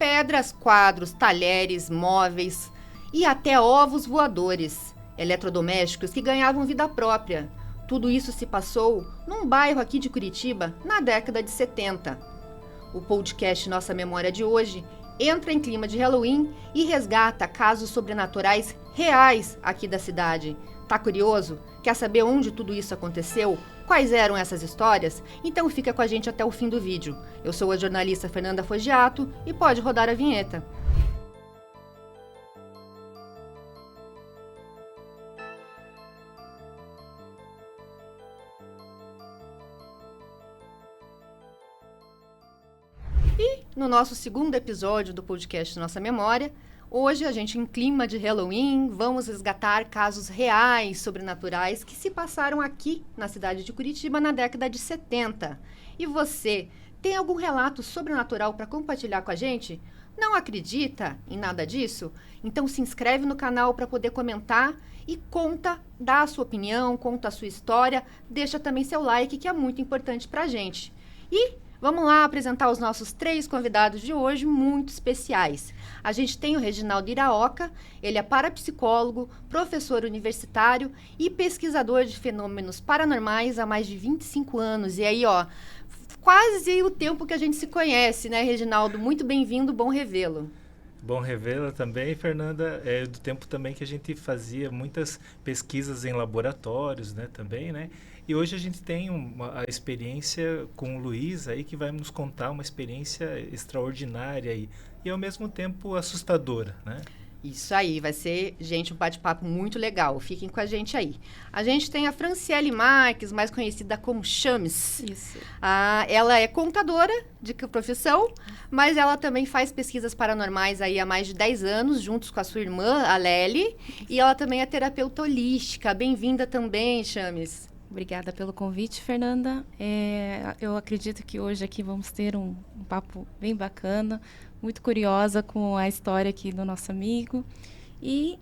pedras, quadros, talheres, móveis e até ovos voadores, eletrodomésticos que ganhavam vida própria. Tudo isso se passou num bairro aqui de Curitiba na década de 70. O podcast Nossa Memória de hoje entra em clima de Halloween e resgata casos sobrenaturais reais aqui da cidade. Tá curioso? Quer saber onde tudo isso aconteceu? Quais eram essas histórias? Então fica com a gente até o fim do vídeo. Eu sou a jornalista Fernanda Foggiato e pode rodar a vinheta. E no nosso segundo episódio do podcast Nossa Memória, hoje a gente, em clima de Halloween, vamos resgatar casos reais, sobrenaturais, que se passaram aqui na cidade de Curitiba na década de 70. E você, tem algum relato sobrenatural para compartilhar com a gente? Não acredita em nada disso? Então se inscreve no canal para poder comentar e dá a sua opinião, conta a sua história, deixa também seu like, que é muito importante para a gente. E vamos lá apresentar os nossos 3 convidados de hoje, muito especiais. A gente tem o Reginaldo Iraoka, ele é parapsicólogo, professor universitário e pesquisador de fenômenos paranormais há mais de 25 anos. E aí, quase o tempo que a gente se conhece, né, Reginaldo? Muito bem-vindo, bom revê-lo. Bom revê-la também, Fernanda. É do tempo também que a gente fazia muitas pesquisas em laboratórios, né, também, né? E hoje a gente tem a experiência com o Luiz aí, que vai nos contar uma experiência extraordinária e ao mesmo tempo assustadora, né? Isso aí, vai ser, gente, um bate-papo muito legal. Fiquem com a gente aí. A gente tem a Franciele Marques, mais conhecida como Chames. Isso. Ela é contadora de profissão, mas ela também faz pesquisas paranormais aí há mais de 10 anos, juntos com a sua irmã, a Lely. E ela também é terapeuta holística. Bem-vinda também, Chames. Obrigada pelo convite, Fernanda. Eu acredito que hoje aqui vamos ter um papo bem bacana, muito curiosa com a história aqui do nosso amigo. E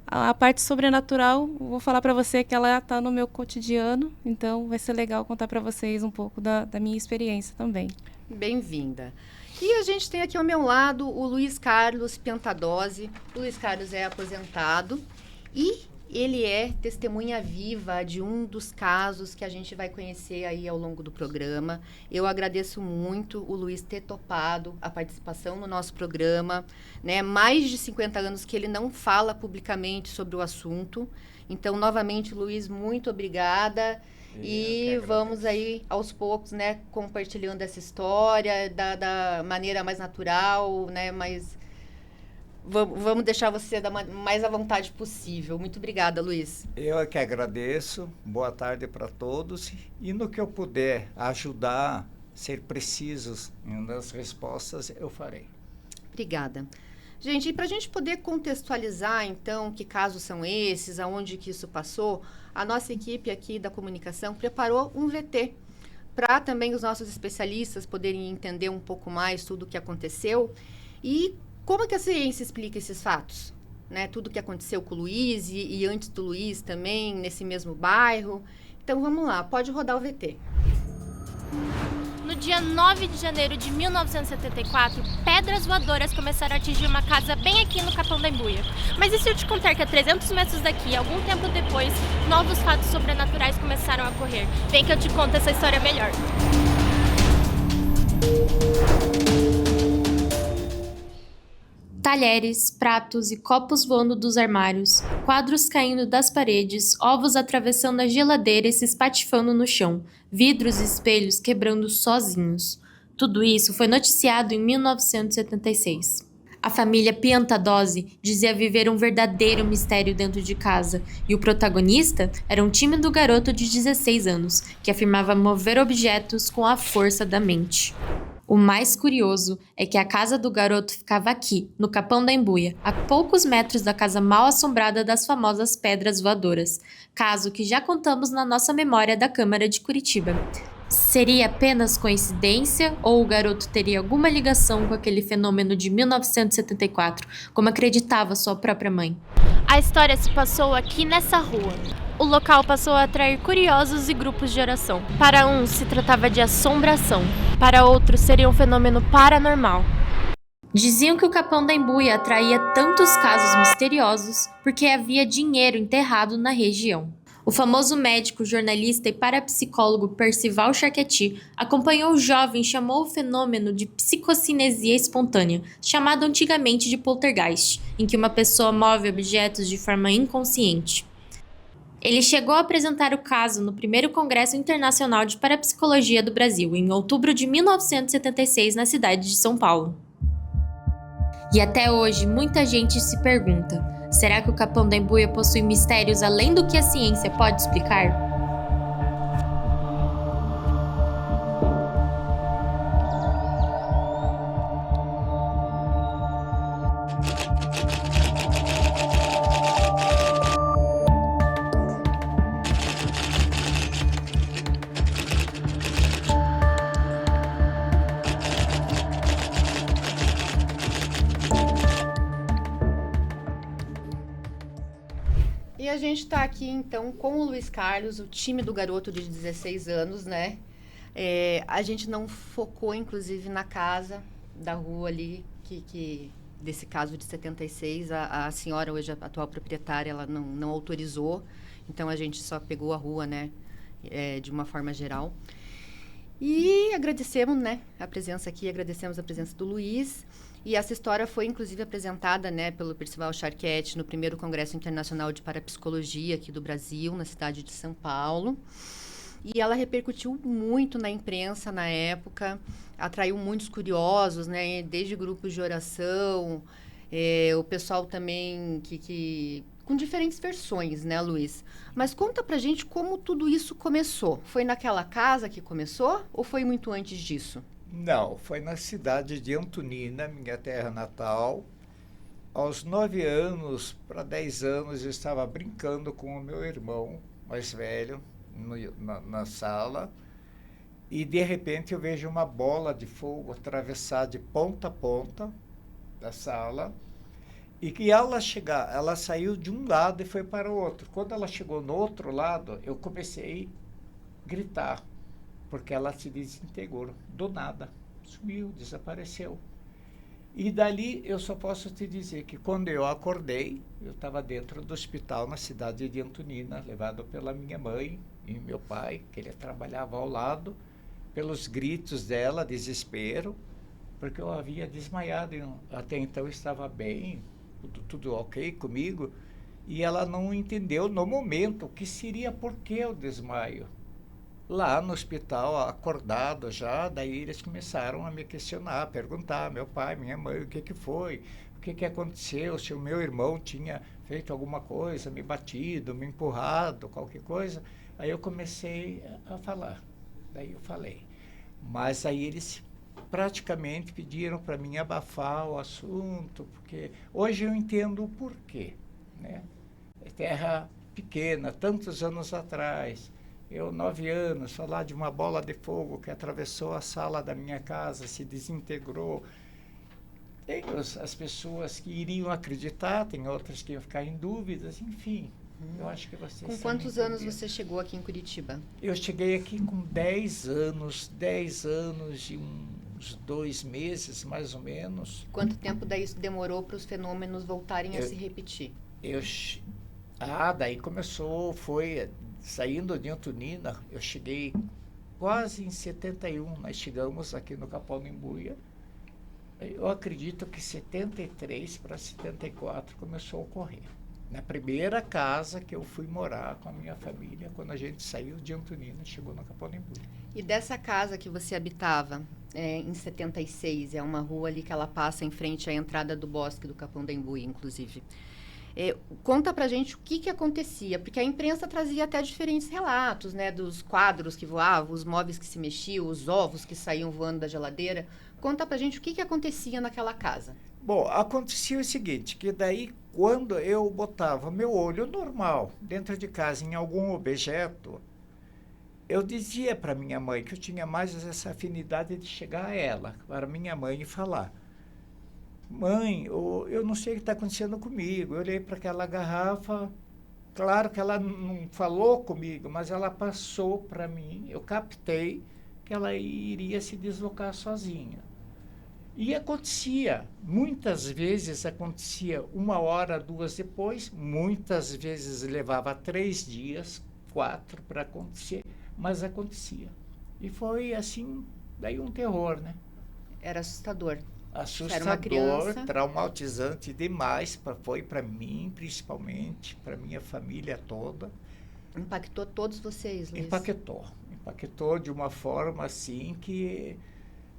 a parte sobrenatural, vou falar para você que ela está no meu cotidiano, então vai ser legal contar para vocês um pouco da minha experiência também. Bem-vinda. E a gente tem aqui ao meu lado o Luiz Carlos Piantadosi. O Luiz Carlos é aposentado e ele é testemunha viva de um dos casos que a gente vai conhecer aí ao longo do programa. Eu agradeço muito o Luiz ter topado a participação no nosso programa, né? Mais de 50 anos que ele não fala publicamente sobre o assunto. Então, novamente, Luiz, muito obrigada. E vamos aí, aos poucos, né, compartilhando essa história da maneira mais natural, né, Vamos deixar você da mais à vontade possível. Muito obrigada, Luiz. Eu é que agradeço. Boa tarde para todos. E no que eu puder ajudar, ser precisos nas respostas, eu farei. Obrigada. Gente, e para a gente poder contextualizar, então, que casos são esses, aonde que isso passou, a nossa equipe aqui da comunicação preparou um VT para também os nossos especialistas poderem entender um pouco mais tudo o que aconteceu e como que a ciência explica esses fatos? Né? Tudo que aconteceu com o Luiz e antes do Luiz também, nesse mesmo bairro. Então, vamos lá, pode rodar o VT. No dia 9 de janeiro de 1974, pedras voadoras começaram a atingir uma casa bem aqui no Capão da Embuia. Mas e se eu te contar que a 300 metros daqui, algum tempo depois, novos fatos sobrenaturais começaram a ocorrer? Vem que eu te conto essa história melhor. Talheres, pratos e copos voando dos armários, quadros caindo das paredes, ovos atravessando a geladeira e se espatifando no chão, vidros e espelhos quebrando sozinhos. Tudo isso foi noticiado em 1976. A família Piantadosi dizia viver um verdadeiro mistério dentro de casa, e o protagonista era um tímido garoto de 16 anos, que afirmava mover objetos com a força da mente. O mais curioso é que a casa do garoto ficava aqui, no Capão da Embuia, a poucos metros da casa mal assombrada das famosas pedras voadoras, caso que já contamos na nossa memória da Câmara de Curitiba. Seria apenas coincidência ou o garoto teria alguma ligação com aquele fenômeno de 1974, como acreditava sua própria mãe? A história se passou aqui nessa rua. O local passou a atrair curiosos e grupos de oração. Para uns se tratava de assombração, para outros seria um fenômeno paranormal. Diziam que o Capão da Embuia atraía tantos casos misteriosos porque havia dinheiro enterrado na região. O famoso médico, jornalista e parapsicólogo Percival Charqueti acompanhou o jovem e chamou o fenômeno de psicocinesia espontânea, chamado antigamente de poltergeist, em que uma pessoa move objetos de forma inconsciente. Ele chegou a apresentar o caso no primeiro Congresso Internacional de Parapsicologia do Brasil, em outubro de 1976, na cidade de São Paulo. E até hoje, muita gente se pergunta: será que o Capão da Embuia possui mistérios além do que a ciência pode explicar? E a gente está aqui, então, com o Luiz Carlos, o time do garoto de 16 anos, né? A gente não focou, inclusive, na casa da rua ali, desse caso de 76. A senhora, hoje, a atual proprietária, ela não autorizou. Então, a gente só pegou a rua, né? De uma forma geral. E agradecemos, né? A presença aqui, agradecemos a presença do Luiz. E essa história foi, inclusive, apresentada, né, pelo Percival Charqueti no primeiro Congresso Internacional de Parapsicologia aqui do Brasil, na cidade de São Paulo. E ela repercutiu muito na imprensa na época, atraiu muitos curiosos, né, desde grupos de oração, o pessoal também com diferentes versões, né, Luiz? Mas conta pra gente como tudo isso começou. Foi naquela casa que começou ou foi muito antes disso? Não, foi na cidade de Antonina, minha terra natal. Aos 9 anos para 10 anos, eu estava brincando com o meu irmão mais velho na sala. E, de repente, eu vejo uma bola de fogo atravessar de ponta a ponta da sala. E que ela saiu de um lado e foi para o outro. Quando ela chegou no outro lado, eu comecei a gritar, porque ela se desintegrou do nada, sumiu, desapareceu. E dali eu só posso te dizer que quando eu acordei, eu estava dentro do hospital na cidade de Antonina, levado pela minha mãe e meu pai, que ele trabalhava ao lado, pelos gritos dela, desespero, porque eu havia desmaiado, até então eu estava bem, tudo ok comigo, e ela não entendeu no momento o que seria, por que o desmaio. Lá no hospital, acordado já, daí eles começaram a me questionar, a perguntar, meu pai, minha mãe, o que foi? O que aconteceu? Se o meu irmão tinha feito alguma coisa, me batido, me empurrado, qualquer coisa. Aí eu comecei a falar, daí eu falei. Mas aí eles praticamente pediram para mim abafar o assunto, porque hoje eu entendo o porquê, né? Terra pequena, tantos anos atrás. Eu, 9 anos, falar de uma bola de fogo que atravessou a sala da minha casa, se desintegrou. Tem as pessoas que iriam acreditar, tem outras que iam ficar em dúvidas, enfim. Eu acho que vocês... Com quantos anos você chegou aqui em Curitiba? Eu cheguei aqui com 10 anos e uns 2 meses, mais ou menos. Quanto tempo daí isso demorou para os fenômenos voltarem a se repetir? Daí começou, foi... Saindo de Antonina, eu cheguei quase em 71, nós chegamos aqui no Capão da Embuia. Eu acredito que 73 para 74 começou a ocorrer. Na primeira casa que eu fui morar com a minha família, quando a gente saiu de Antonina, chegou no Capão da Embuia. E dessa casa que você habitava, em 76, é uma rua ali que ela passa em frente à entrada do bosque do Capão da Embuia, inclusive. Conta pra gente o que acontecia, porque a imprensa trazia até diferentes relatos, né, dos quadros que voavam, os móveis que se mexiam, os ovos que saíam voando da geladeira. Conta pra gente o que acontecia naquela casa. Bom, acontecia o seguinte, que daí quando eu botava meu olho normal dentro de casa em algum objeto, eu dizia para minha mãe que eu tinha mais essa afinidade de chegar a ela, para minha mãe, e falar: mãe, eu não sei o que está acontecendo comigo. Eu olhei para aquela garrafa, claro que ela não falou comigo, mas ela passou para mim, eu captei que ela iria se deslocar sozinha. E acontecia, muitas vezes acontecia 1 hora, 2 depois, muitas vezes levava 3 dias, 4 para acontecer, mas acontecia. E foi assim, daí um terror, né? Era assustador. Era uma Assustador, criança. traumatizante demais, foi para mim, principalmente, para minha família toda. Impactou todos vocês, Luiz? Impactou de uma forma assim que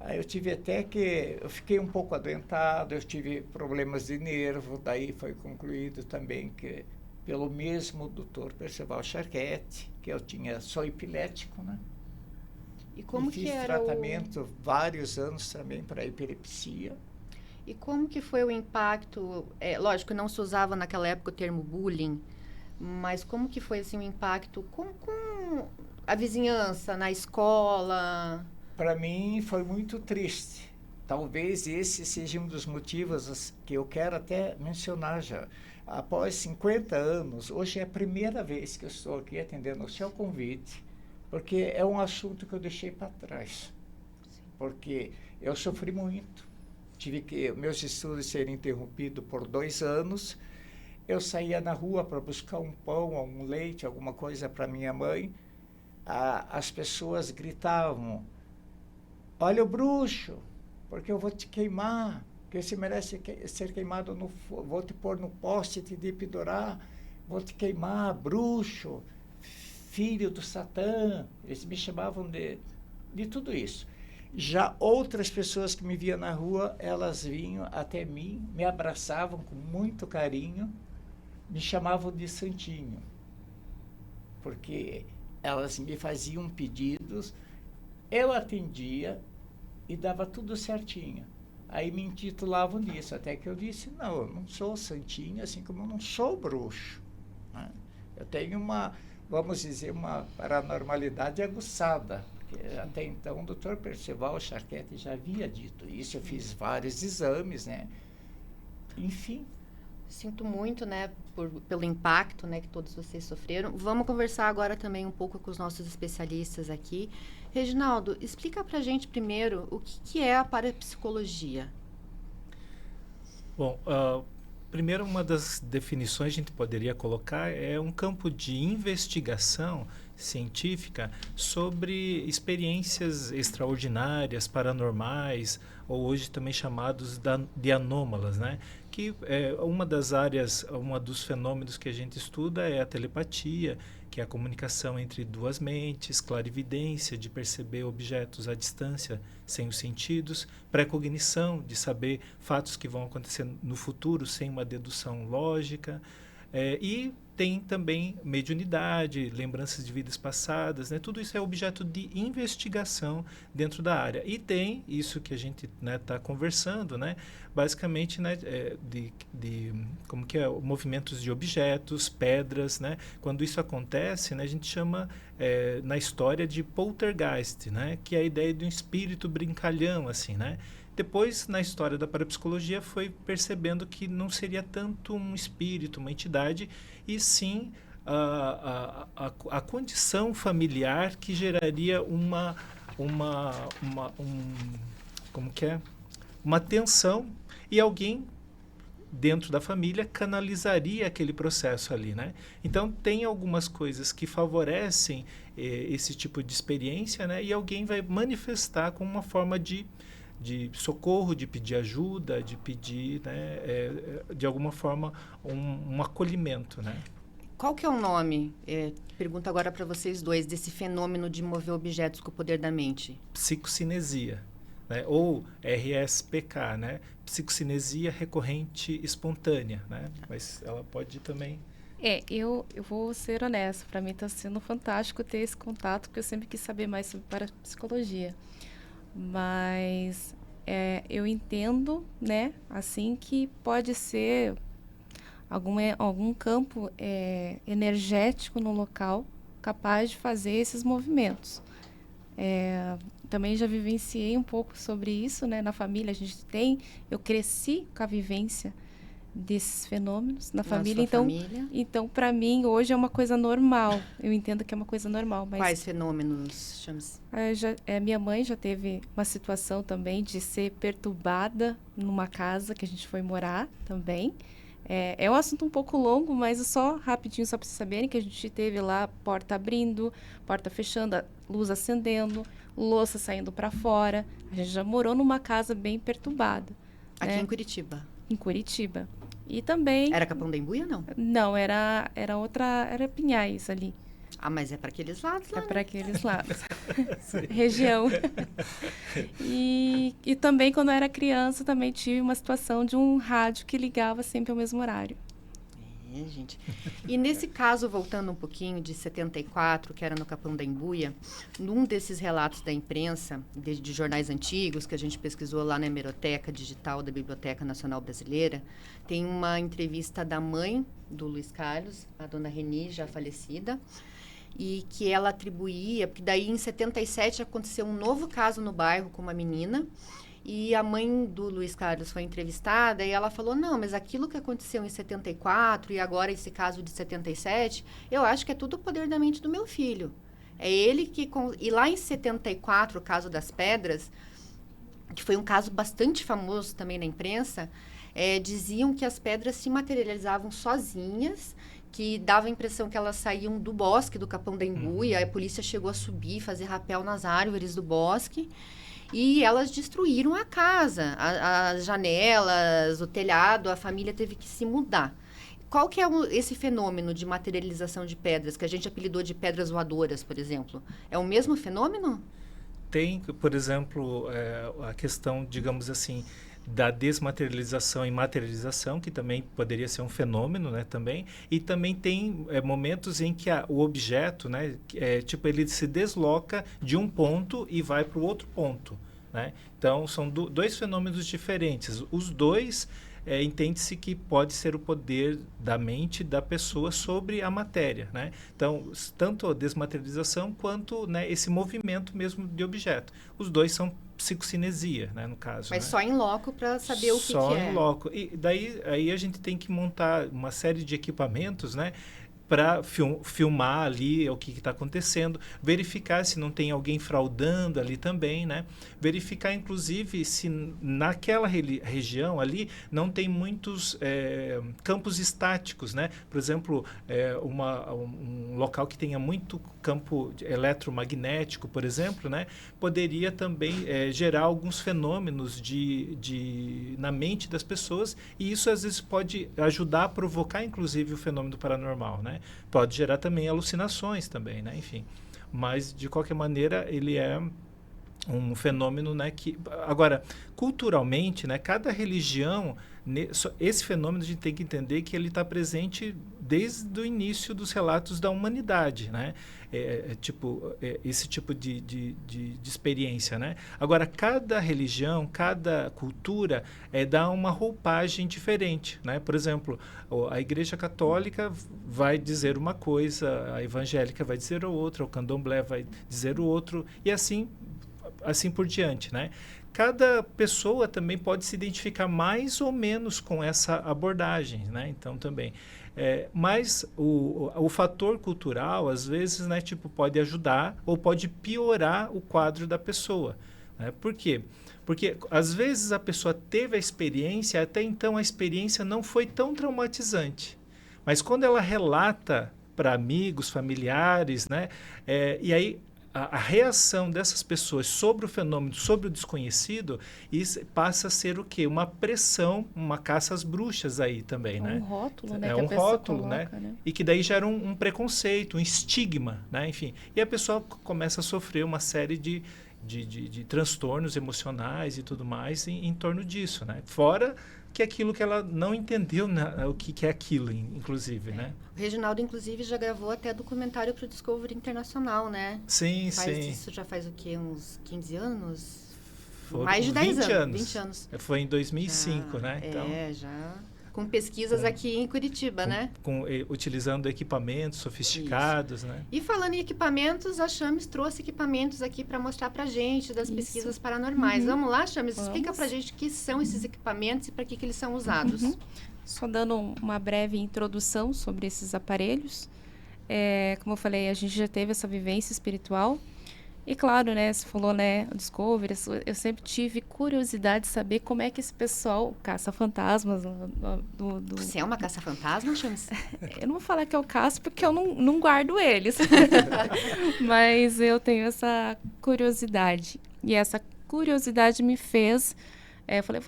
aí eu tive até que, eu fiquei um pouco adoentado, eu tive problemas de nervo, daí foi concluído também que pelo mesmo doutor Percival Charquette, que eu sou epilético, né? E como fiz que era tratamento vários anos também para epilepsia. E como que foi o impacto? Lógico, não se usava naquela época o termo bullying, mas como que foi assim, o impacto com a vizinhança, na escola? Para mim foi muito triste. Talvez esse seja um dos motivos que eu quero até mencionar já. Após 50 anos, hoje é a primeira vez que eu estou aqui atendendo o seu convite, porque é um assunto que eu deixei para trás. Porque eu sofri muito. Tive que meus estudos serem interrompidos por 2 anos. Eu saía na rua para buscar um pão, um leite, alguma coisa para minha mãe. As pessoas gritavam: olha o bruxo, porque eu vou te queimar, porque você merece ser queimado, vou te pôr no poste, te depidurar, vou te queimar, bruxo, filho do Satã. Eles me chamavam de tudo isso. Já outras pessoas que me viam na rua, elas vinham até mim, me abraçavam com muito carinho, me chamavam de santinho, porque elas me faziam pedidos, eu atendia e dava tudo certinho. Aí me intitulavam nisso, até que eu disse: não, eu não sou santinho, assim como eu não sou bruxo, né? Eu tenho vamos dizer, uma paranormalidade aguçada, porque até então o Dr. Percival Charquette já havia dito isso, eu fiz vários exames, né? Enfim. Sinto muito, né, pelo impacto, né, que todos vocês sofreram. Vamos conversar agora também um pouco com os nossos especialistas aqui. Reginaldo, explica pra gente primeiro o que é a parapsicologia. Bom, primeiro, uma das definições que a gente poderia colocar é um campo de investigação científica sobre experiências extraordinárias, paranormais, ou hoje também chamados de anômalas, né? Que uma das áreas, dos fenômenos que a gente estuda é a telepatia, que é a comunicação entre duas mentes, clarividência, de perceber objetos à distância sem os sentidos, precognição, de saber fatos que vão acontecer no futuro sem uma dedução lógica, e tem também mediunidade, lembranças de vidas passadas, né? Tudo isso é objeto de investigação dentro da área. E tem isso que a gente está conversando, né? Basicamente, né, como que é, movimentos de objetos, pedras, né? Quando isso acontece, né, a gente chama na história de poltergeist, né? Que é a ideia de um espírito brincalhão, assim, né? Depois, na história da parapsicologia, foi percebendo que não seria tanto um espírito, uma entidade, e sim a condição familiar que geraria uma tensão, e alguém dentro da família canalizaria aquele processo ali, né? Então, tem algumas coisas que favorecem esse tipo de experiência, né? E alguém vai manifestar com uma forma de socorro, de pedir ajuda, de pedir, né, de alguma forma, um acolhimento, né? Qual que é o nome, pergunto agora para vocês dois, desse fenômeno de mover objetos com o poder da mente? Psicocinesia, né? Ou RSPK, né? Psicocinesia recorrente espontânea, né? Mas ela pode também... Eu vou ser honesta, para mim está sendo fantástico ter esse contato, porque eu sempre quis saber mais sobre parapsicologia. Mas eu entendo, né, assim, que pode ser algum campo energético no local capaz de fazer esses movimentos. Também já vivenciei um pouco sobre isso, né, na família. Eu cresci com a vivência desses fenômenos na Na família. sua família. Então, para mim, hoje é uma coisa normal. Eu entendo que é uma coisa normal. Mas Quais fenômenos, chama-se? minha mãe já teve uma situação também de ser perturbada numa casa que a gente foi morar também. É um assunto um pouco longo, mas só rapidinho, só para vocês saberem que a gente teve lá porta abrindo, porta fechando, a luz acendendo, louça saindo para fora. A gente já morou numa casa bem perturbada. Aqui né? em Curitiba. Em Curitiba. E também... Era Capão da Embuia, não? Não, era Pinhais ali. Ah, mas é para aqueles lados lá, É né? para aqueles lados. Região. E também, quando eu era criança, também tive uma situação de um rádio que ligava sempre ao mesmo horário. Gente. E nesse caso, voltando um pouquinho de 74, que era no Capão da Embuia, num desses relatos da imprensa, de jornais antigos, que a gente pesquisou lá na hemeroteca digital da Biblioteca Nacional Brasileira, tem uma entrevista da mãe do Luiz Carlos, a dona Reni, já falecida, e que ela atribuía, porque daí em 77 aconteceu um novo caso no bairro com uma menina, e a mãe do Luiz Carlos foi entrevistada e ela falou, não, mas aquilo que aconteceu em 74 e agora esse caso de 77, eu acho que é tudo o poder da mente do meu filho. É ele que... E lá em 74, o caso das pedras, que foi um caso bastante famoso também na imprensa, diziam que as pedras se materializavam sozinhas, que dava a impressão que elas saíam do bosque, do Capão da Embuia, a polícia chegou a subir, fazer rapel nas árvores do bosque, e elas destruíram a casa, as janelas, o telhado, a família teve que se mudar. Qual que é esse fenômeno de materialização de pedras, que a gente apelidou de pedras voadoras, por exemplo? É o mesmo fenômeno? Tem, por exemplo, a questão, digamos assim, da desmaterialização e materialização, que também poderia ser um fenômeno, né, também. E também tem momentos em que o objeto, né, tipo, ele se desloca de um ponto e vai para o outro ponto, né? Então, são dois fenômenos diferentes. Os dois, entende-se que pode ser o poder da mente da pessoa sobre a matéria, né? Então, tanto a desmaterialização quanto, né, esse movimento mesmo de objeto. Os dois são psicocinesia, né, no caso. Mas né? só em loco para saber o que é. Só em loco. E daí aí a gente tem que montar uma série de equipamentos, né, para filmar ali o que está acontecendo, verificar se não tem alguém fraudando ali também, né? Verificar, inclusive, se naquela região ali não tem muitos campos estáticos, né? Por exemplo, um local que tenha muito campo eletromagnético, por exemplo, né? Poderia também gerar alguns fenômenos na mente das pessoas, e isso às vezes pode ajudar a provocar, inclusive, o fenômeno paranormal, né? Pode gerar também alucinações também, né? Enfim, mas de qualquer maneira ele é um fenômeno, né, que agora culturalmente, né, cada religião, esse fenômeno a gente tem que entender que ele está presente desde o início dos relatos da humanidade, né? Esse tipo de experiência, né? Agora, cada religião, cada cultura dá uma roupagem diferente, né? Por exemplo, a Igreja Católica vai dizer uma coisa, a evangélica vai dizer outra, o candomblé vai dizer o outro, e assim por diante, né? Cada pessoa também pode se identificar mais ou menos com essa abordagem, né? Então, também. Mas o fator cultural, às vezes, né, tipo, pode ajudar ou pode piorar o quadro da pessoa, né? Por quê? Porque, às vezes, a pessoa teve a experiência, até então a experiência não foi tão traumatizante. Mas quando ela relata para amigos, familiares, né? E aí a reação dessas pessoas sobre o fenômeno, sobre o desconhecido, isso passa a ser o quê? Uma pressão, uma caça às bruxas aí também, né? Um rótulo, né? É que um a pessoa rótulo, coloca, né? E que daí gera um preconceito, um estigma, né? Enfim, e a pessoa começa a sofrer uma série de transtornos emocionais e tudo mais em torno disso, né? Fora que aquilo que ela não entendeu, né, o que é aquilo, inclusive, né? O Reginaldo, inclusive, já gravou até documentário para o Discovery Internacional, né? Sim. Isso já faz o quê? Uns 15 anos? Foram Mais de 10 20 anos. 20 anos. Foi em 2005, né? Então, já. Com pesquisas aqui em Curitiba, né? Utilizando equipamentos sofisticados, né? E falando em equipamentos, a Chames trouxe equipamentos aqui para mostrar para a gente das pesquisas paranormais. Vamos lá, Chames? Explica para a gente o que são esses equipamentos e para que eles são usados. Só dando uma breve introdução sobre esses aparelhos. Como eu falei, a gente já teve essa vivência espiritual. E claro, né, você falou, né, o Discovery, eu sempre tive curiosidade de saber como é que esse pessoal caça fantasmas Você é uma caça-fantasma, Chames? Eu não vou falar que eu caço porque eu não guardo eles. Mas eu tenho essa curiosidade. E essa curiosidade me fez... eu falei,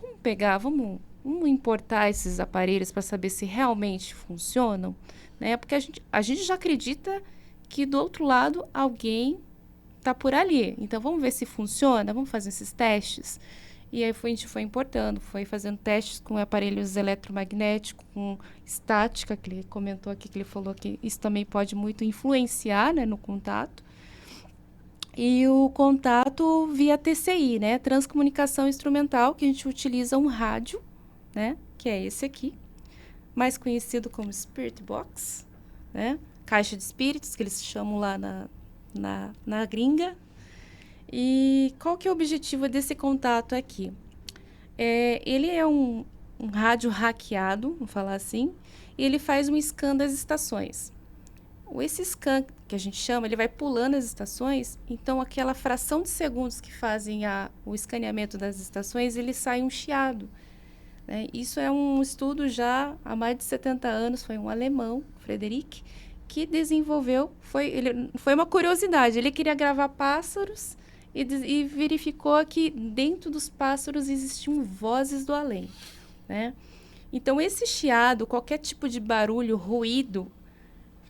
vamos importar esses aparelhos para saber se realmente funcionam, né? Porque a gente já acredita que do outro lado alguém está por ali. Então, vamos ver se funciona, vamos fazer esses testes. E aí a gente foi importando, foi fazendo testes com aparelhos eletromagnéticos, com estática, que ele comentou aqui, que ele falou que isso também pode muito influenciar, né, no contato. E o contato via TCI, né, transcomunicação instrumental, que a gente utiliza um rádio, né, que é esse aqui, mais conhecido como Spirit Box, né, caixa de espíritos, que eles chamam lá na gringa. E qual que é o objetivo desse contato aqui? Ele é um rádio hackeado, vamos falar assim, e ele faz um scan das estações. Esse scan, que a gente chama, ele vai pulando as estações, então aquela fração de segundos que fazem o escaneamento das estações, ele sai um chiado, né? Isso é um estudo já há mais de 70 anos, foi um alemão, Frederic, que desenvolveu, foi uma curiosidade, ele queria gravar pássaros e verificou que dentro dos pássaros existiam vozes do além, né? Então, esse chiado, qualquer tipo de barulho, ruído,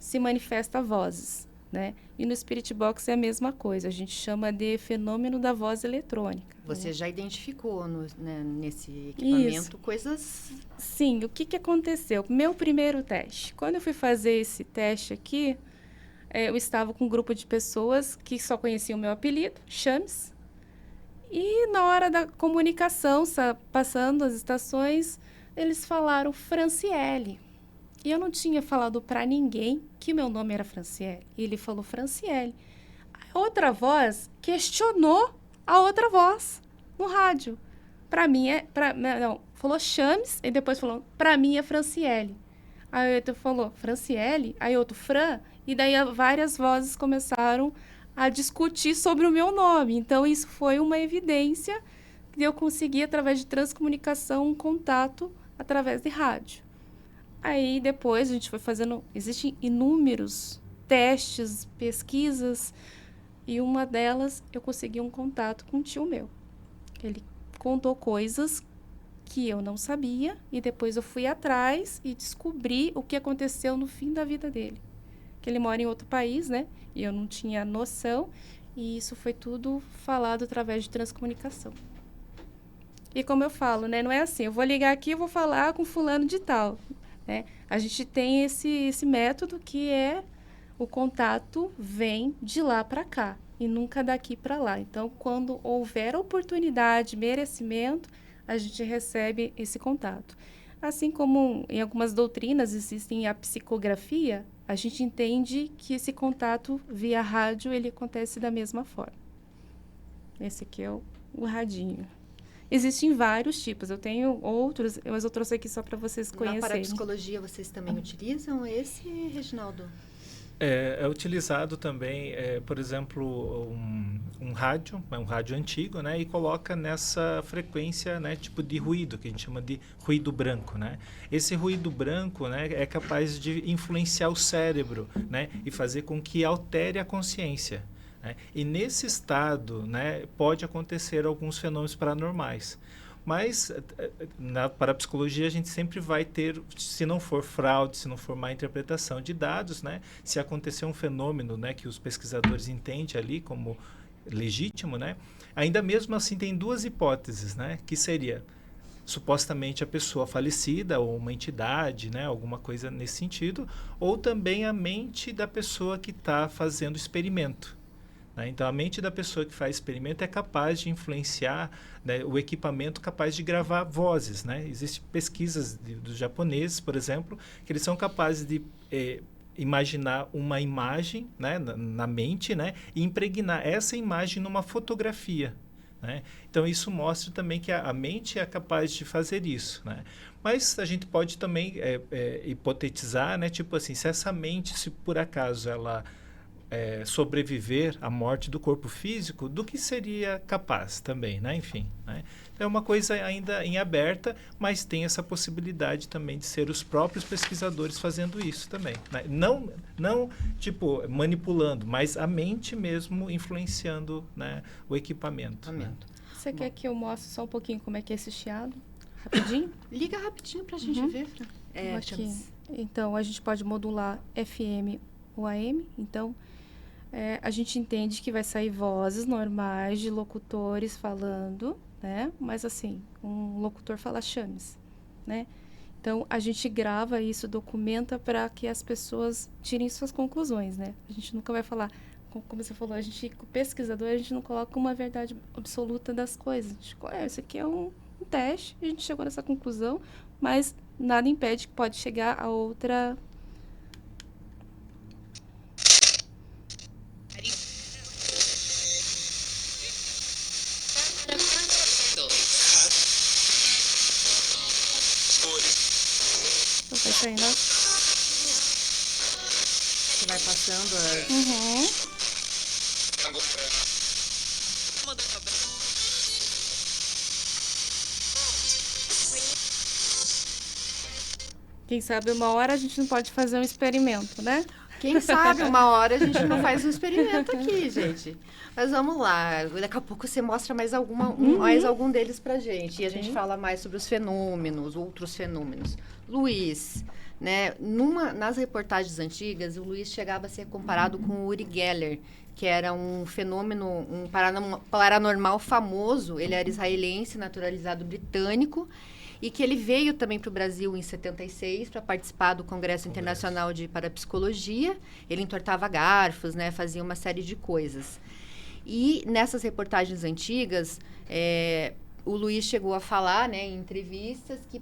se manifesta vozes, né? E no Spirit Box é a mesma coisa, a gente chama de fenômeno da voz eletrônica. Você já identificou nesse equipamento coisas... Sim, o que aconteceu? Meu primeiro teste. Quando eu fui fazer esse teste aqui, eu estava com um grupo de pessoas que só conheciam o meu apelido, Chames. E na hora da comunicação, passando as estações, eles falaram Franciele. E eu não tinha falado para ninguém que meu nome era Franciele. E ele falou Franciele. A outra voz questionou a outra voz no rádio. Para mim falou Chames e depois falou, para mim é Franciele. Aí outro falou Franciele, aí outro Fran, e daí várias vozes começaram a discutir sobre o meu nome. Então isso foi uma evidência que eu consegui, através de transcomunicação, um contato através de rádio. Aí depois a gente foi fazendo, existem inúmeros testes, pesquisas, e uma delas eu consegui um contato com um tio meu. Ele contou coisas que eu não sabia e depois eu fui atrás e descobri o que aconteceu no fim da vida dele. Que ele mora em outro país, né? E eu não tinha noção, e isso foi tudo falado através de transcomunicação. E como eu falo, né? Não é assim, eu vou ligar aqui e vou falar com fulano de tal. Né? A gente tem esse método que é o contato vem de lá para cá e nunca daqui para lá. Então, quando houver oportunidade, merecimento, a gente recebe esse contato. Assim como em algumas doutrinas existem a psicografia, a gente entende que esse contato via rádio ele acontece da mesma forma. Esse aqui é o radinho. Existem vários tipos, eu tenho outros, mas eu trouxe aqui só para vocês conhecerem. Na parapsicologia vocês também utilizam esse, Reginaldo? É utilizado também, por exemplo, um rádio antigo, né, e coloca nessa frequência, né, tipo de ruído, que a gente chama de ruído branco, né. Esse ruído branco, né, é capaz de influenciar o cérebro, né, e fazer com que altere a consciência. Né? E nesse estado, né, pode acontecer alguns fenômenos paranormais. Mas na parapsicologia a gente sempre vai ter, se não for fraude, se não for má interpretação de dados, né, se acontecer um fenômeno, né, que os pesquisadores entendem ali como legítimo, né, ainda mesmo assim tem duas hipóteses, né, que seria supostamente a pessoa falecida ou uma entidade, né, alguma coisa nesse sentido, ou também a mente da pessoa que está fazendo o experimento. né? Então, a mente da pessoa que faz experimento é capaz de influenciar, né, o equipamento capaz de gravar vozes, né? Existem pesquisas dos japoneses, por exemplo, que eles são capazes de imaginar uma imagem, né, na mente, né, e impregnar essa imagem numa fotografia, né? Então, isso mostra também que a mente é capaz de fazer isso, né? Mas a gente pode também hipotetizar, né, tipo assim, se essa mente, se por acaso ela sobreviver à morte do corpo físico, do que seria capaz também, né? Enfim, né? É uma coisa ainda em aberta, mas tem essa possibilidade também de ser os próprios pesquisadores fazendo isso também, né? Não tipo manipulando, mas a mente mesmo influenciando, né, o equipamento. Né? Você quer que eu mostre só um pouquinho como é que é esse chiado? Rapidinho? Liga rapidinho pra gente ver. Aqui. Então, a gente pode modular FM ou AM. Então, a gente entende que vai sair vozes normais de locutores falando, né? Mas assim, um locutor fala chames, né? Então, a gente grava isso, documenta para que as pessoas tirem suas conclusões, né? A gente nunca vai falar, como você falou, o pesquisador, a gente não coloca uma verdade absoluta das coisas. A gente, isso aqui é um teste, a gente chegou nessa conclusão, mas nada impede que pode chegar a outra... Vai saindo. Você vai passando Quem sabe uma hora a gente não pode fazer um experimento, né? Quem sabe uma hora a gente não faz um experimento aqui, gente. Mas vamos lá. Daqui a pouco você mostra mais algum deles pra gente. E a gente fala mais sobre os fenômenos, outros fenômenos. Luiz, né? Nas reportagens antigas, o Luiz chegava a ser comparado com o Uri Geller, que era um fenômeno, um paranormal famoso. Ele era israelense, naturalizado britânico. E que ele veio também para o Brasil em 76 para participar do Congresso Internacional de Parapsicologia. Ele entortava garfos, né, fazia uma série de coisas. E nessas reportagens antigas, o Luiz chegou a falar, né, em entrevistas que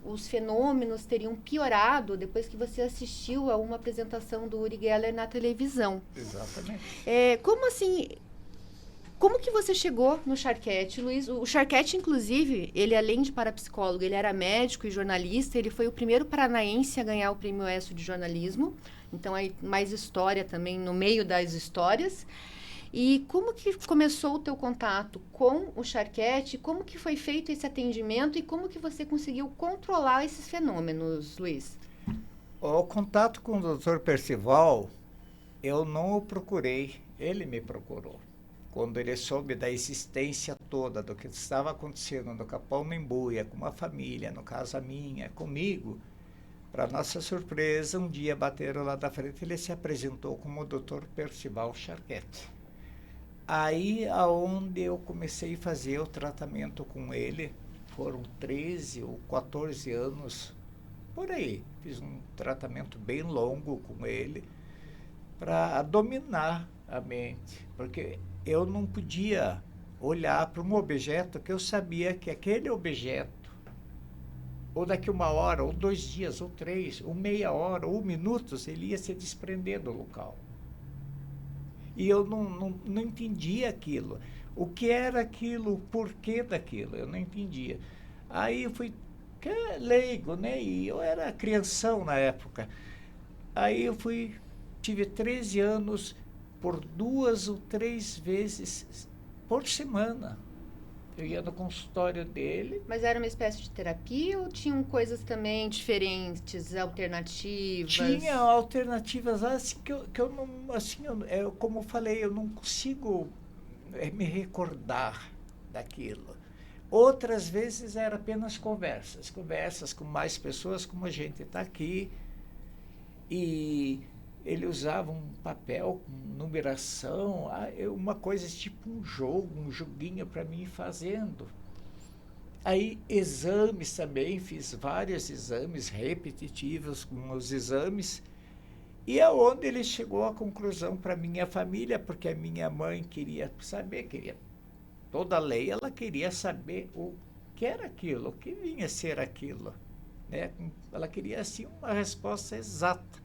os fenômenos teriam piorado depois que você assistiu a uma apresentação do Uri Geller na televisão. Exatamente. Como assim... Como que você chegou no Charquete, Luiz? O Charquete, inclusive, ele além de parapsicólogo, ele era médico e jornalista. Ele foi o primeiro paranaense a ganhar o Prêmio ESSO de jornalismo. Então, aí mais história também no meio das histórias. E como que começou o teu contato com o Charquete? Como que foi feito esse atendimento? E como que você conseguiu controlar esses fenômenos, Luiz? O contato com o Dr. Percival, eu não o procurei. Ele me procurou. Quando ele soube da existência toda, do que estava acontecendo no Capão Membuia, com uma família, no caso a minha, comigo, para nossa surpresa, um dia bateram lá da frente, ele se apresentou como o Dr. Percival Charquete. Aí, aonde eu comecei a fazer o tratamento com ele, foram 13 ou 14 anos, por aí. Fiz um tratamento bem longo com ele, para dominar a mente, porque eu não podia olhar para um objeto que eu sabia que aquele objeto, ou daqui 1 hora, ou 2 dias, ou 3, ou meia hora, ou minutos, ele ia se desprender do local. E eu não entendia aquilo. O que era aquilo, o porquê daquilo, eu não entendia. Aí eu fui leigo, né? E eu era crianção na época. Aí eu tive 13 anos, por 2 ou 3 vezes por semana. Eu ia no consultório dele. Mas era uma espécie de terapia ou tinham coisas também diferentes, alternativas? Tinha alternativas assim que eu não, assim, como eu falei, eu não consigo me recordar daquilo. Outras vezes era apenas conversas com mais pessoas, como a gente está aqui. E ele usava um papel com numeração, uma coisa tipo um joguinho para mim ir fazendo. Aí exames também, fiz vários exames repetitivos com os exames, E é onde ele chegou à conclusão para minha família, porque a minha mãe queria saber, toda lei, ela queria saber o que era aquilo, o que vinha a ser aquilo, né? Ela queria, assim, uma resposta exata.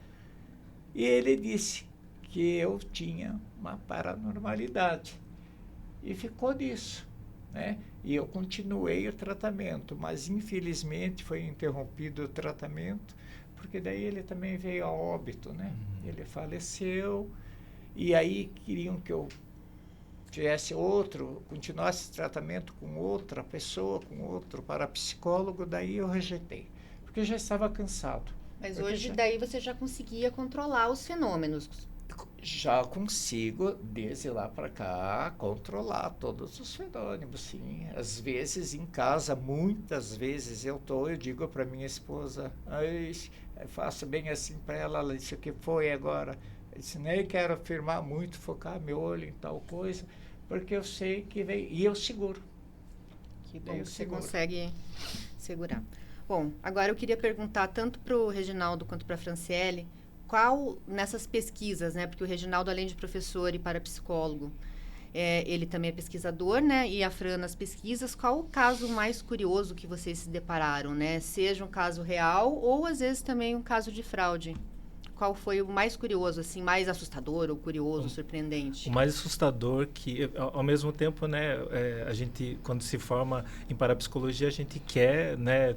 E ele disse que eu tinha uma paranormalidade. E ficou nisso, né? E eu continuei o tratamento, mas infelizmente foi interrompido o tratamento, porque daí ele também veio a óbito, né? Ele faleceu, e aí queriam que eu continuasse tratamento com outra pessoa, com outro parapsicólogo, daí eu rejeitei, porque eu já estava cansado. Mas hoje daí você já conseguia controlar os fenômenos. Já consigo, desde lá para cá, controlar todos os fenômenos, sim. Às vezes em casa, muitas vezes eu digo para minha esposa, faço bem assim para ela, ela disse, o que foi agora? Eu disse, nem quero afirmar muito, focar meu olho em tal coisa, porque eu sei que vem, e eu seguro. Que bom que você consegue segurar. Bom, agora eu queria perguntar tanto para o Reginaldo quanto para a Franciele, qual, nessas pesquisas, né, porque o Reginaldo, além de professor e parapsicólogo, ele também é pesquisador, né, e a Fran nas pesquisas, qual o caso mais curioso que vocês se depararam, né, seja um caso real ou, às vezes, também um caso de fraude? Qual foi o mais curioso, assim, mais assustador ou curioso, surpreendente? O mais assustador que, ao mesmo tempo, né, a gente, quando se forma em parapsicologia, a gente quer, né,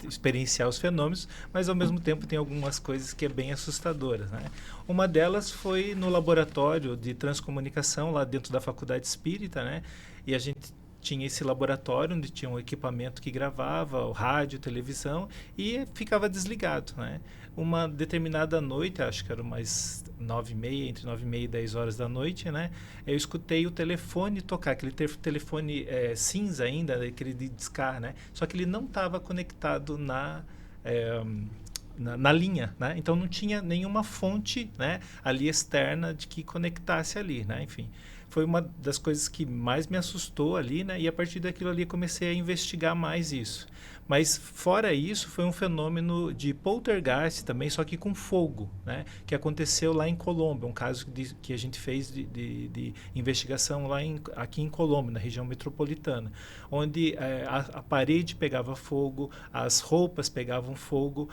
experienciar os fenômenos, mas ao mesmo tempo tem algumas coisas que é bem assustadoras, né? Uma delas foi no laboratório de transcomunicação lá dentro da Faculdade Espírita, né? E a gente tinha esse laboratório onde tinha um equipamento que gravava, o rádio, televisão, e ficava desligado, né? Uma determinada noite, acho que era umas 9h30, entre 9h30 e 10 horas da noite, né? Eu escutei o telefone tocar, aquele telefone cinza ainda, aquele de discar, né? Só que ele não estava conectado na linha, né? Então não tinha nenhuma fonte, né, ali externa de que conectasse ali, né? Enfim, foi uma das coisas que mais me assustou ali, né? E a partir daquilo ali comecei a investigar mais isso. Mas fora isso, foi um fenômeno de poltergeist também, só que com fogo, né? Que aconteceu lá em Colombo, um caso que a gente fez de investigação lá aqui em Colombo, na região metropolitana, onde a parede pegava fogo, as roupas pegavam fogo,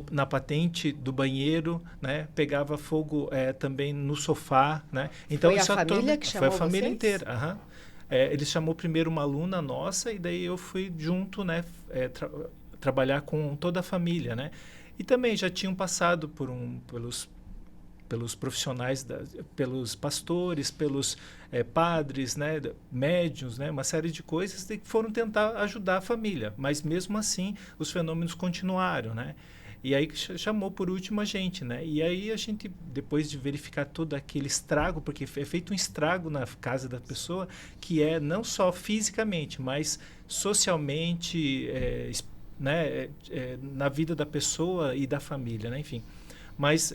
na patente do banheiro, né, pegava fogo também no sofá, né? Então foi a família que chamou foi a família vocês? inteira. Ele chamou primeiro uma aluna nossa e daí eu fui junto, né, trabalhar com toda a família, né? E também já tinham passado pelos profissionais, pelos pastores, pelos padres, né, médiuns, né, uma série de coisas que foram tentar ajudar a família, mas mesmo assim os fenômenos continuaram, né? E aí chamou por último a gente, né? E aí a gente, depois de verificar todo aquele estrago, porque é feito um estrago na casa da pessoa, que é não só fisicamente, mas socialmente, né, na vida da pessoa e da família, né? Enfim. Mas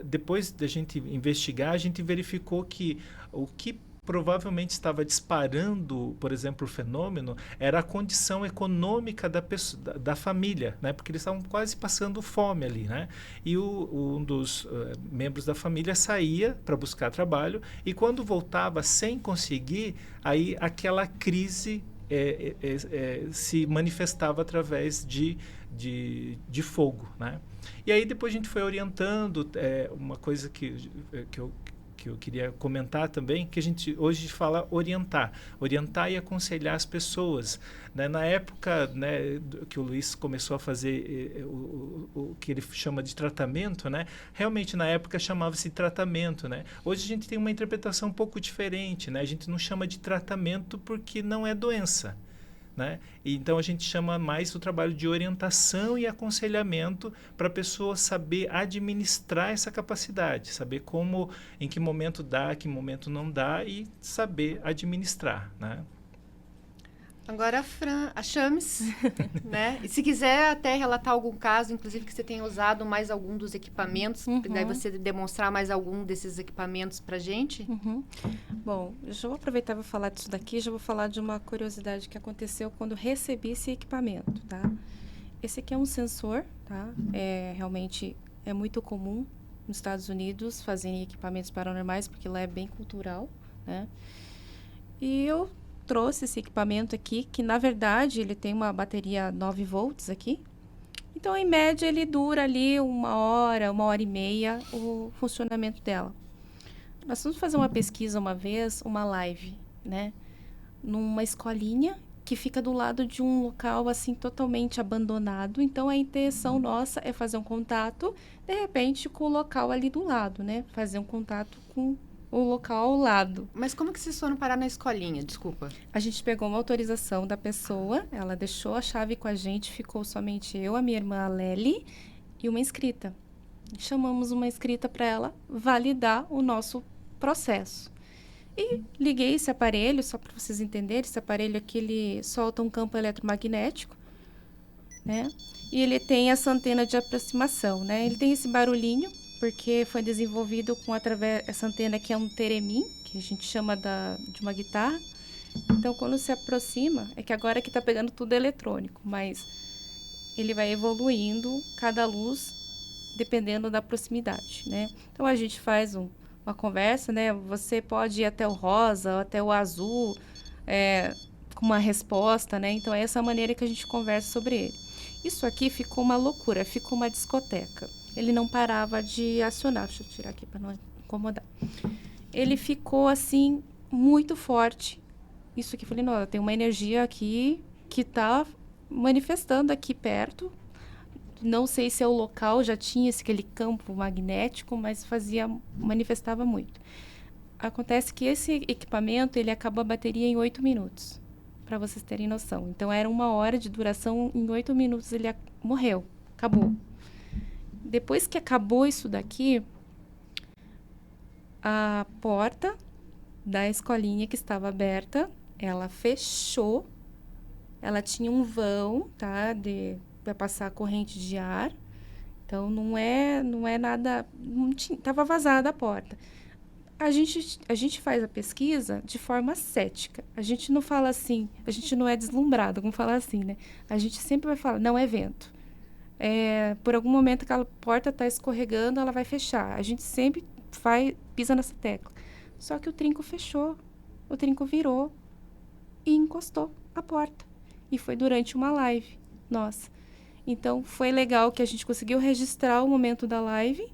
depois da gente investigar, a gente verificou que o que provavelmente estava disparando, por exemplo, o fenômeno, era a condição econômica da família, né? Porque eles estavam quase passando fome ali, né? E um dos membros da família saía para buscar trabalho e quando voltava sem conseguir, aí aquela crise se manifestava através de fogo, né? E aí depois a gente foi orientando, uma coisa que eu queria comentar também, que a gente hoje fala orientar e aconselhar as pessoas, né? Na época, né, que o Luiz começou a fazer o que ele chama de tratamento, né? Realmente na época chamava-se tratamento, né? Hoje a gente tem uma interpretação um pouco diferente, né? A gente não chama de tratamento porque não é doença, né? E então a gente chama mais o trabalho de orientação e aconselhamento para a pessoa saber administrar essa capacidade, saber como, em que momento dá, que momento não dá e saber administrar, né? Agora a Chames, né? E se quiser até relatar algum caso, inclusive que você tenha usado mais algum dos equipamentos, daí você demonstrar mais algum desses equipamentos para gente. Bom, eu já vou aproveitar e vou falar disso daqui, já vou falar de uma curiosidade que aconteceu quando recebi esse equipamento, tá? Esse aqui é um sensor, tá? Realmente é muito comum nos Estados Unidos fazerem equipamentos paranormais, porque lá é bem cultural, né? E eu trouxe esse equipamento aqui, que na verdade ele tem uma bateria 9 volts aqui. Então, em média, ele dura ali 1 hora e meia o funcionamento dela. Nós vamos fazer uma pesquisa uma vez, uma live, né? Numa escolinha que fica do lado de um local assim totalmente abandonado. Então a intenção nossa é fazer um contato, de repente, com o local ali do lado, né? Fazer um contato com o local ao lado. Mas como que vocês foram parar na escolinha? Desculpa. A gente pegou uma autorização da pessoa, ela deixou a chave com a gente, ficou somente eu, a minha irmã, a Lely, e uma inscrita. Chamamos uma inscrita para ela validar o nosso processo. E liguei esse aparelho, só para vocês entenderem, esse aparelho aqui, ele solta um campo eletromagnético, né? E ele tem essa antena de aproximação, né? Ele tem esse barulhinho, porque foi desenvolvido com essa antena que é um teremin, que a gente chama de uma guitarra. Então, quando se aproxima, é que agora que está pegando tudo eletrônico, mas ele vai evoluindo cada luz dependendo da proximidade, né? Então, a gente faz uma conversa, né? Você pode ir até o rosa, até o azul, com uma resposta, né? Então, é essa maneira que a gente conversa sobre ele. Isso aqui ficou uma loucura, ficou uma discoteca. Ele não parava de acionar. Deixa eu tirar aqui para não incomodar. Ele ficou, assim, muito forte. Isso aqui, eu falei, não, tem uma energia aqui que está manifestando aqui perto. Não sei se é o local, já tinha aquele campo magnético, mas manifestava muito. Acontece que esse equipamento, ele acaba a bateria em 8 minutos, para vocês terem noção. Então, era 1 hora de duração, em 8 minutos ele morreu, acabou. Depois que acabou isso daqui, a porta da escolinha que estava aberta, ela fechou. Ela tinha um vão, tá, para passar a corrente de ar. Então, não é nada... Estava vazada a porta. A gente faz a pesquisa de forma cética. A gente não fala assim, a gente não é deslumbrado, vamos falar assim, né? A gente sempre vai falar, não é vento. Por algum momento aquela porta está escorregando, ela vai fechar. A gente sempre pisa nessa tecla. Só que o trinco fechou, o trinco virou e encostou a porta. E foi durante uma live nossa. Então, foi legal que a gente conseguiu registrar o momento da live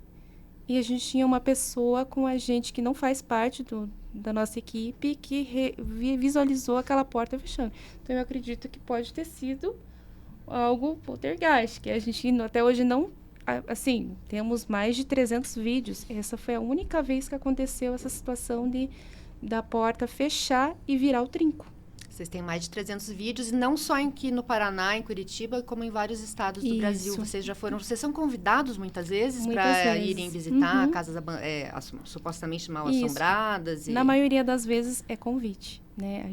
e a gente tinha uma pessoa com a gente que não faz parte da nossa equipe que visualizou aquela porta fechando. Então, eu acredito que pode ter sido algo poltergeist, que a gente até hoje não... Assim, temos mais de 300 vídeos. Essa foi a única vez que aconteceu essa situação da porta fechar e virar o trinco. Vocês têm mais de 300 vídeos, e não só aqui no Paraná, em Curitiba, como em vários estados do Brasil. Vocês são convidados muitas vezes para irem visitar casas supostamente mal assombradas? Na maioria das vezes é convite, né? A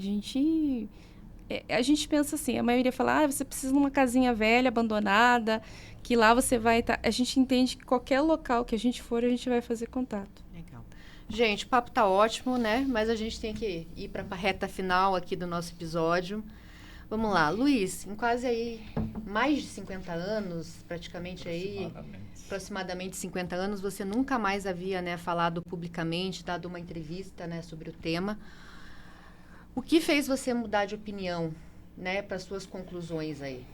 gente pensa assim, a maioria fala, você precisa de uma casinha velha, abandonada, que lá você vai estar... A gente entende que qualquer local que a gente for, a gente vai fazer contato. Legal. Gente, o papo tá ótimo, né? Mas a gente tem que ir para a reta final aqui do nosso episódio. Vamos lá, Luiz, em quase aí mais de 50 anos, praticamente aí, aproximadamente 50 anos, você nunca mais havia, né, falado publicamente, dado uma entrevista, né, sobre o tema. O que fez você mudar de opinião, né, para suas conclusões aí?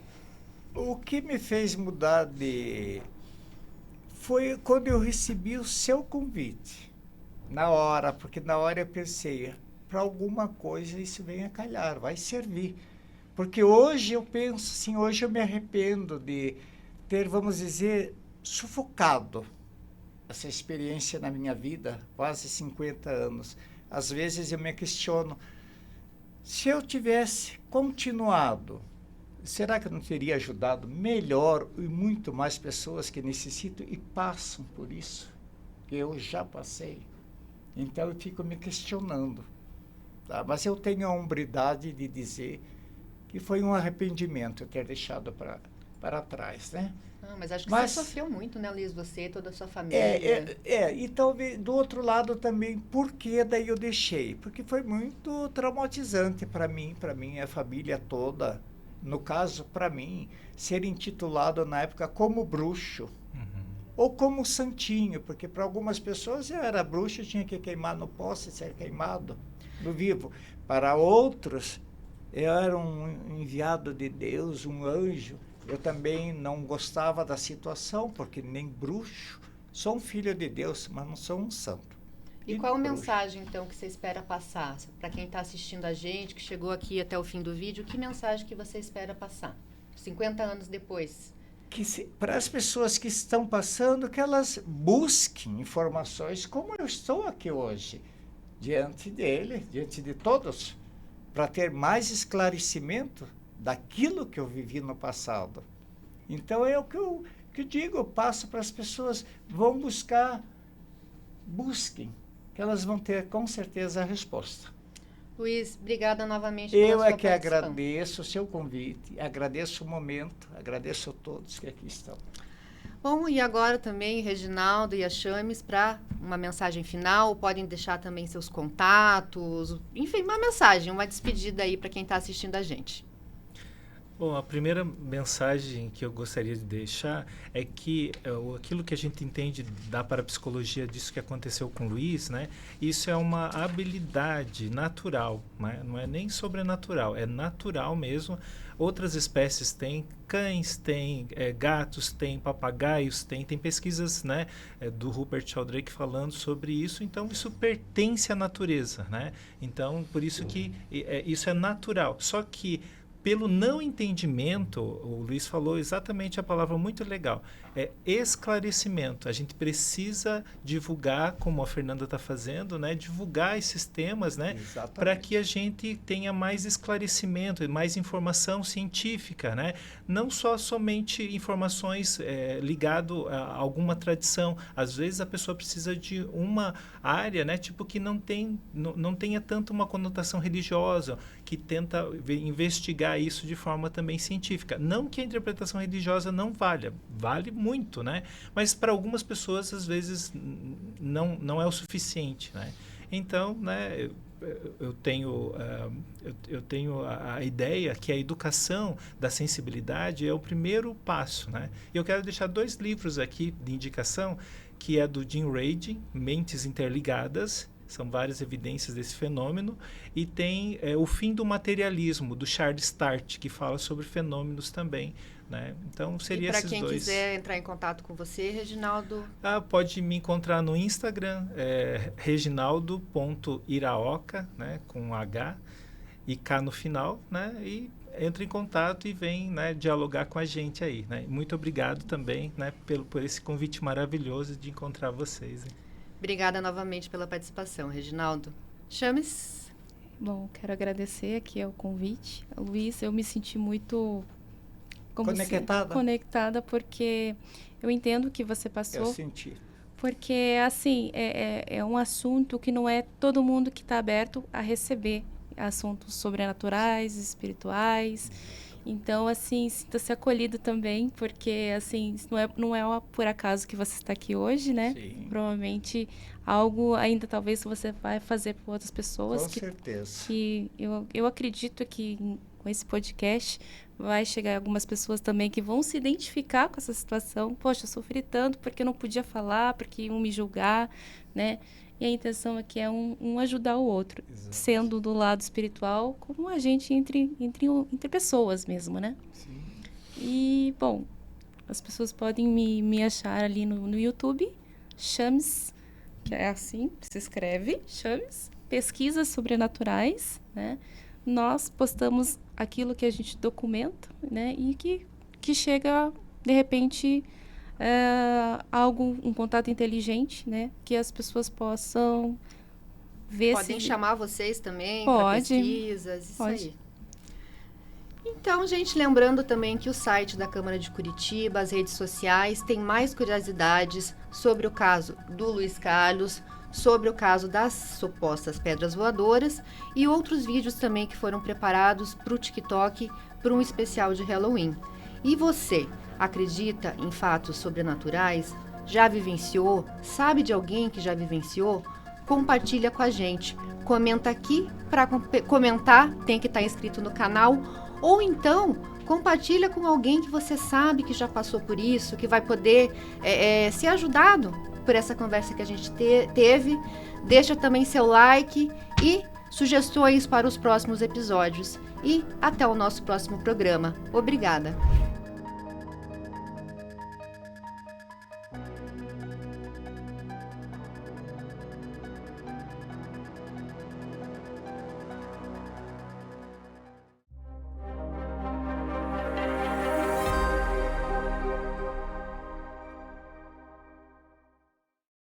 O que me fez mudar foi quando eu recebi o seu convite. Na hora, porque na hora eu pensei, para alguma coisa isso vem a calhar, vai servir. Porque hoje eu penso assim, hoje eu me arrependo de ter, vamos dizer, sufocado essa experiência na minha vida, quase 50 anos. Às vezes eu me questiono, se eu tivesse continuado, será que eu não teria ajudado melhor e muito mais pessoas que necessitam e passam por isso? Que eu já passei. Então, eu fico me questionando. Tá? Mas eu tenho a hombridade de dizer que foi um arrependimento ter deixado para trás, né? Mas acho que você sofreu muito, né, Luiz? Você e toda a sua família. E talvez, do outro lado também, por que daí eu deixei? Porque foi muito traumatizante para mim, para minha família toda. no caso, para mim, ser intitulado na época como bruxo. Ou como santinho, porque para algumas pessoas eu era bruxo, tinha que queimar no poste, ser queimado no vivo. Para outros, eu era um enviado de Deus, um anjo. Eu também não gostava da situação, porque nem bruxo. Sou um filho de Deus, mas não sou um santo. E qual a mensagem, então, que você espera passar? Para quem está assistindo a gente, que chegou aqui até o fim do vídeo, que mensagem que você espera passar? 50 anos depois. Para as pessoas que estão passando, que elas busquem informações como eu estou aqui hoje, diante dele, diante de todos, para ter mais esclarecimento daquilo que eu vivi no passado. Então é o que eu digo, eu passo para as pessoas, vão buscar, busquem, que elas vão ter com certeza a resposta. Luiz, obrigada novamente pela sua Eu é que participação. agradeço o seu convite, agradeço o momento, agradeço a todos que aqui estão. Bom, e agora também, Reginaldo e a Chames, para uma mensagem final, podem deixar também seus contatos, enfim, uma mensagem, uma despedida aí para quem está assistindo a gente. Bom, a primeira mensagem que eu gostaria de deixar é que aquilo que a gente entende da parapsicologia disso que aconteceu com o Luiz, né? Isso é uma habilidade natural, né? Não é nem sobrenatural, é natural mesmo. Outras espécies têm, cães têm, gatos têm, papagaios têm pesquisas, né, do Rupert Sheldrake falando sobre isso, então isso pertence à natureza, né? Então, por isso que isso é natural. Só que pelo não entendimento, o Luiz falou exatamente a palavra muito legal, é esclarecimento. A gente precisa divulgar, como a Fernanda está fazendo, né? Divulgar esses temas, né? Para que a gente tenha mais esclarecimento, mais informação científica, né? Não somente informações ligado a alguma tradição. Às vezes a pessoa precisa de uma área, né? Tipo que não tenha tanto uma conotação religiosa, que tenta investigar isso de forma também científica. Não que a interpretação religiosa não valha, vale muito, né? Mas para algumas pessoas, às vezes, não é o suficiente, né? Então, né, eu tenho a ideia que a educação da sensibilidade é o primeiro passo, né? E eu quero deixar 2 livros aqui de indicação, que é do Jim Reid, Mentes Interligadas. São várias evidências desse fenômeno. E tem O Fim do Materialismo, do Charles Start, que fala sobre fenômenos também, né? Então, seria esses 2. E para quem quiser entrar em contato com você, Reginaldo? Pode me encontrar no Instagram, reginaldo.iraoka, né, com H e K no final, né? E entra em contato e vem, né, dialogar com a gente aí, né? Muito obrigado também, né, por esse convite maravilhoso de encontrar vocês, hein? Obrigada novamente pela participação, Reginaldo. Chames? Bom, quero agradecer aqui o convite. Luiz, eu me senti muito conectada, porque eu entendo o que você passou. Eu senti. Porque, assim, é um assunto que não é todo mundo que está aberto a receber assuntos sobrenaturais, espirituais. Então, assim, sinta-se acolhido também, porque, assim, não é por acaso que você está aqui hoje, né? Sim. Provavelmente algo ainda talvez você vai fazer por outras pessoas. Com certeza. Que eu acredito que com esse podcast vai chegar algumas pessoas também que vão se identificar com essa situação. Poxa, eu sofri tanto porque eu não podia falar, porque iam me julgar, né? E a intenção aqui é um ajudar o outro, exato, sendo do lado espiritual como a gente entre pessoas mesmo, né? Sim. E, bom, as pessoas podem me achar ali no YouTube, Chames, que é assim, se escreve, Chames, Pesquisas Sobrenaturais, né? Nós postamos aquilo que a gente documenta, né? E que chega, de repente, um contato inteligente, né? Que as pessoas possam ver. Podem chamar vocês também para pesquisas, isso pode. Aí. Então, gente, lembrando também que o site da Câmara de Curitiba, as redes sociais, tem mais curiosidades sobre o caso do Luiz Carlos, sobre o caso das supostas pedras voadoras e outros vídeos também que foram preparados para o TikTok, para um especial de Halloween. E você, acredita em fatos sobrenaturais? Já vivenciou? Sabe de alguém que já vivenciou? compartilha com a gente. Comenta aqui, para comentar tem que estar inscrito no canal, ou então compartilha com alguém que você sabe que já passou por isso, que vai poder ser ajudado por essa conversa que a gente teve. Deixa também seu like e sugestões para os próximos episódios. E até o nosso próximo programa. Obrigada!